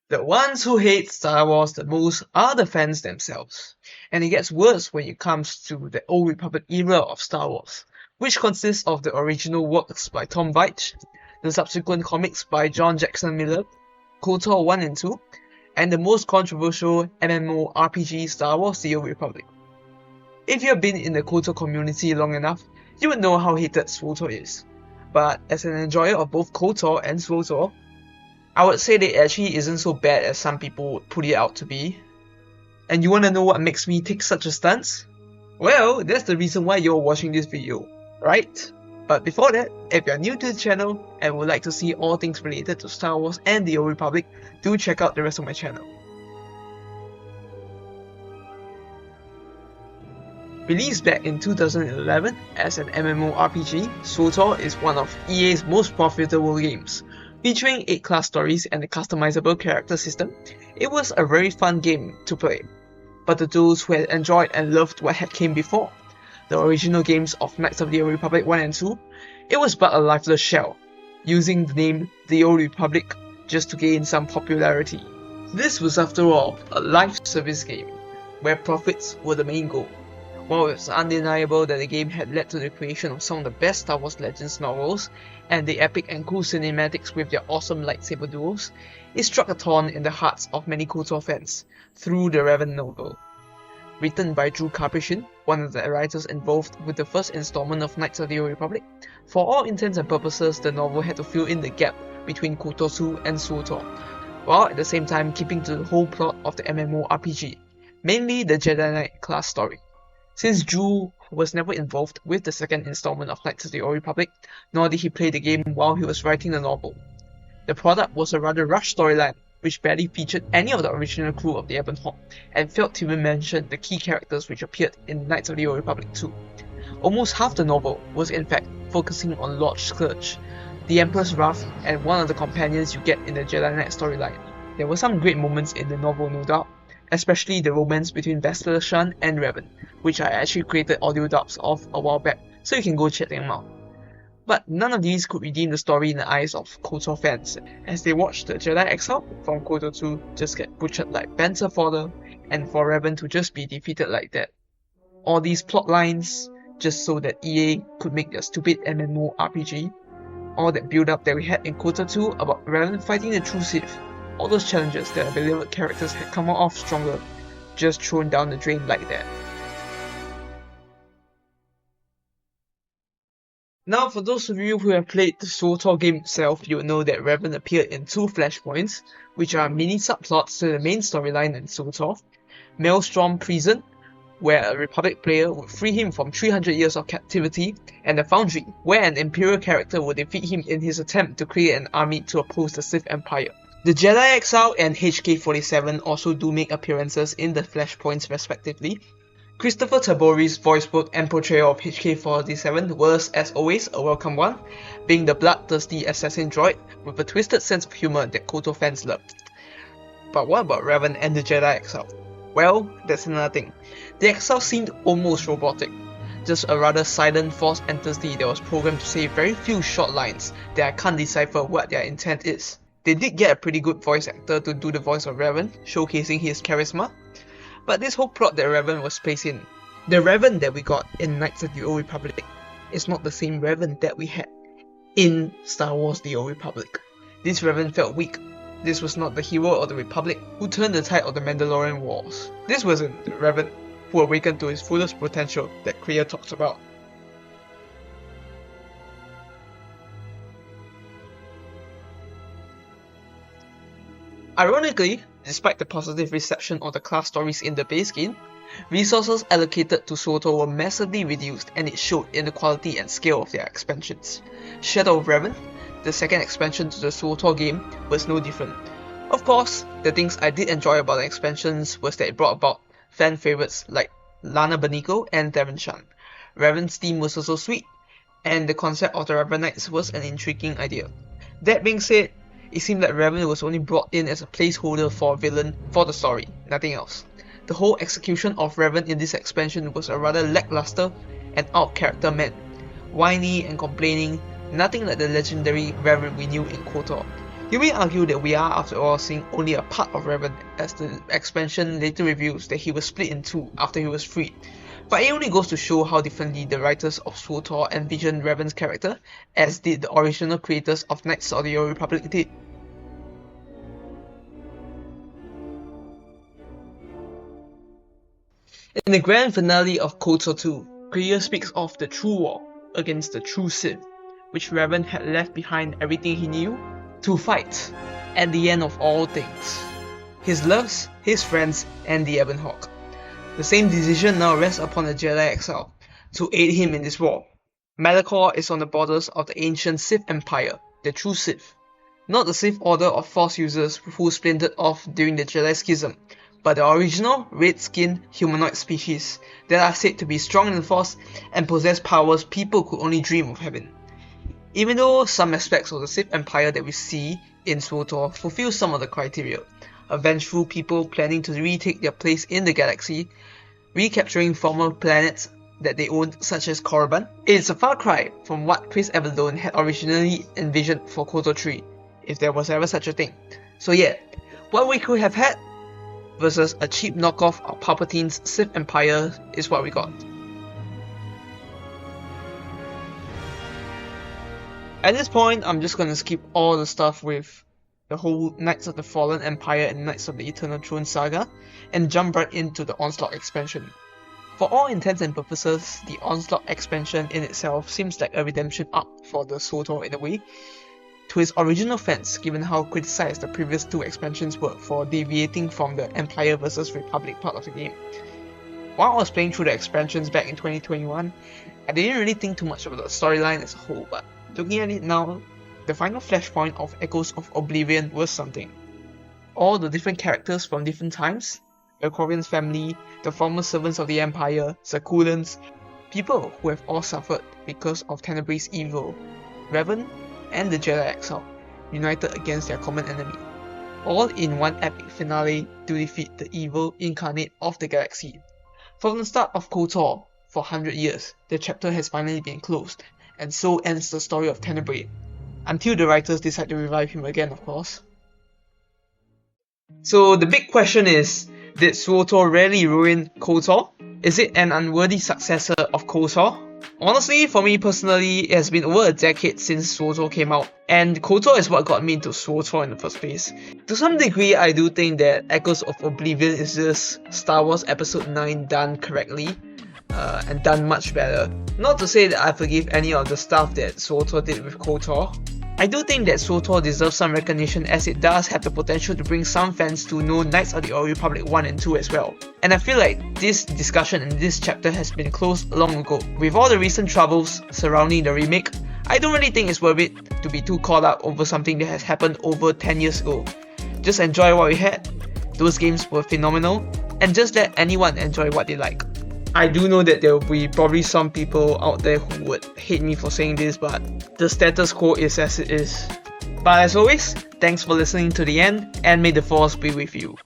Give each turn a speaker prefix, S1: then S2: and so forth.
S1: The ones who hate Star Wars the most are the fans themselves, and it gets worse when it comes to the Old Republic era of Star Wars, which consists of the original works by Tom Veitch, the subsequent comics by John Jackson Miller, KOTOR 1 and 2, and the most controversial MMORPG Star Wars The Old Republic. If you have been in the KOTOR community long enough, you would know how hated SWTOR is. But as an enjoyer of both KOTOR and SWTOR, I would say that it actually isn't so bad as some people would put it out to be. And you wanna know what makes me take such a stance? Well, that's the reason why you're watching this video, right? But before that, if you're new to the channel and would like to see all things related to Star Wars and the Old Republic, do check out the rest of my channel. Released back in 2011 as an MMORPG, SWTOR is one of EA's most profitable games. Featuring 8 class stories and a customizable character system, it was a very fun game to play. But to those who had enjoyed and loved what had came before, the original games of Knights of the Old Republic 1 and 2, it was but a lifeless shell, using the name The Old Republic just to gain some popularity. This was after all a live service game, where profits were the main goal. While it's undeniable that the game had led to the creation of some of the best Star Wars Legends novels, and the epic and cool cinematics with their awesome lightsaber duels, it struck a thorn in the hearts of many KOTOR fans through the Revan novel. Written by Drew Karpyshyn, one of the writers involved with the first installment of Knights of the Old Republic, for all intents and purposes the novel had to fill in the gap between KOTOR 2 and SWTOR, while at the same time keeping to the whole plot of the MMORPG, mainly the Jedi Knight class story. Since Drew was never involved with the second installment of Knights of the Old Republic, nor did he play the game while he was writing the novel. The product was a rather rushed storyline, which barely featured any of the original crew of the Ebon Hawk, and failed to even mention the key characters which appeared in Knights of the Old Republic 2. Almost half the novel was in fact focusing on Lord Scourge, the Emperor's Wrath, and one of the companions you get in the Jedi Knight storyline. There were some great moments in the novel, no doubt, especially the romance between Bastila Shan and Revan, which I actually created audio dubs of a while back, so you can go check them out. But none of these could redeem the story in the eyes of KOTOR fans, as they watched the Jedi Exile from KOTOR 2 just get butchered like banter fodder, and for Revan to just be defeated like that. All these plot lines just so that EA could make their stupid MMORPG. All that build up that we had in KOTOR 2 about Revan fighting the true Sith. All those challenges that our beloved characters had come out off stronger, just thrown down the drain like that. Now, for those of you who have played the SWTOR game itself, you will know that Revan appeared in 2 flashpoints, which are mini subplots to the main storyline in SWTOR. Maelstrom Prison, where a Republic player would free him from 300 years of captivity, and the Foundry, where an Imperial character would defeat him in his attempt to create an army to oppose the Sith Empire. The Jedi Exile and HK-47 also do make appearances in the flashpoints respectively. Christopher Tabori's voice work and portrayal of HK-47 was, as always, a welcome one, being the bloodthirsty assassin droid with a twisted sense of humor that KOTOR fans loved. But what about Revan and the Jedi Exile? Well, that's another thing. The Exile seemed almost robotic, just a rather silent force entity that was programmed to say very few short lines that I can't decipher what their intent is. They did get a pretty good voice actor to do the voice of Revan, showcasing his charisma, but this whole plot that Revan was placed in, the Revan that we got in Knights of the Old Republic, is not the same Revan that we had in Star Wars The Old Republic. This Revan felt weak. This was not the hero of the Republic who turned the tide of the Mandalorian Wars. This wasn't the Revan who awakened to his fullest potential that Kreia talks about. Ironically, despite the positive reception of the class stories in the base game, resources allocated to SWTOR were massively reduced, and it showed in the quality and scale of their expansions. Shadow of Revan, the second expansion to the SWTOR game, was no different. Of course, the things I did enjoy about the expansions was that it brought about fan favourites like Lana Beniko and Darren Shan. Revan's theme was also sweet, and the concept of the Revan Knights was an intriguing idea. That being said, it seemed like Revan was only brought in as a placeholder for a villain for the story, nothing else. The whole execution of Revan in this expansion was a rather lackluster and out-character man. Whiny and complaining, nothing like the legendary Revan we knew in KOTOR. You may argue that we are, after all, seeing only a part of Revan, as the expansion later reveals that he was split in two after he was freed. But it only goes to show how differently the writers of KOTOR envisioned Revan's character, as did the original creators of Knights of the Old Republic did. In the grand finale of KOTOR 2, Kreia speaks of the true war against the true Sith, which Revan had left behind everything he knew to fight at the end of all things. His loves, his friends, and the Ebon Hawk. The same decision now rests upon the Jedi exile to aid him in this war. Malachor is on the borders of the ancient Sith Empire, the true Sith. Not the Sith order of Force users who splintered off during the Jedi Schism, but the original red-skinned humanoid species that are said to be strong in the Force and possess powers people could only dream of having. Even though some aspects of the Sith Empire that we see in KOTOR fulfill some of the criteria, a vengeful people planning to retake their place in the galaxy, recapturing former planets that they owned such as Korriban, it is a far cry from what Chris Avellone had originally envisioned for KOTOR 3, if there was ever such a thing. So yeah, what we could have had versus a cheap knockoff of Palpatine's Sith Empire is what we got. At this point, I'm just gonna skip all the stuff with the whole Knights of the Fallen Empire and Knights of the Eternal Throne saga and jump right into the Onslot expansion. For all intents and purposes, the Onslot expansion in itself seems like a redemption arc for the KOTOR in a way, to his original fans, given how criticized the previous two expansions were for deviating from the Empire vs Republic part of the game. While I was playing through the expansions back in 2021, I didn't really think too much about the storyline as a whole, but looking at it now, the final flashpoint of Echoes of Oblivion was something. All the different characters from different times, Valkorian's family, the former servants of the Empire, Sakulans, people who have all suffered because of Tenebrae's evil, Revan, and the Jedi Exile, united against their common enemy, all in one epic finale to defeat the evil incarnate of the galaxy. From the start of KOTOR, for 100 years, the chapter has finally been closed, and so ends the story of Tenebrae, until the writers decide to revive him again, of course. So the big question is, did KOTOR really ruin KOTOR? Is it an unworthy successor of KOTOR? Honestly, for me personally, it has been over a decade since KOTOR came out, and KOTOR is what got me into KOTOR in the first place. To some degree, I do think that Echoes of Oblivion is just Star Wars Episode 9 done correctly, and done much better. Not to say that I forgive any of the stuff that KOTOR did with KOTOR. I do think that KOTOR deserves some recognition, as it does have the potential to bring some fans to know Knights of the Old Republic 1 and 2 as well. And I feel like this discussion in this chapter has been closed long ago. With all the recent troubles surrounding the remake, I don't really think it's worth it to be too caught up over something that has happened over 10 years ago. Just enjoy what we had, those games were phenomenal, and just let anyone enjoy what they like. I do know that there will be probably some people out there who would hate me for saying this, but the status quo is as it is. But as always, thanks for listening to the end, and may the Force be with you.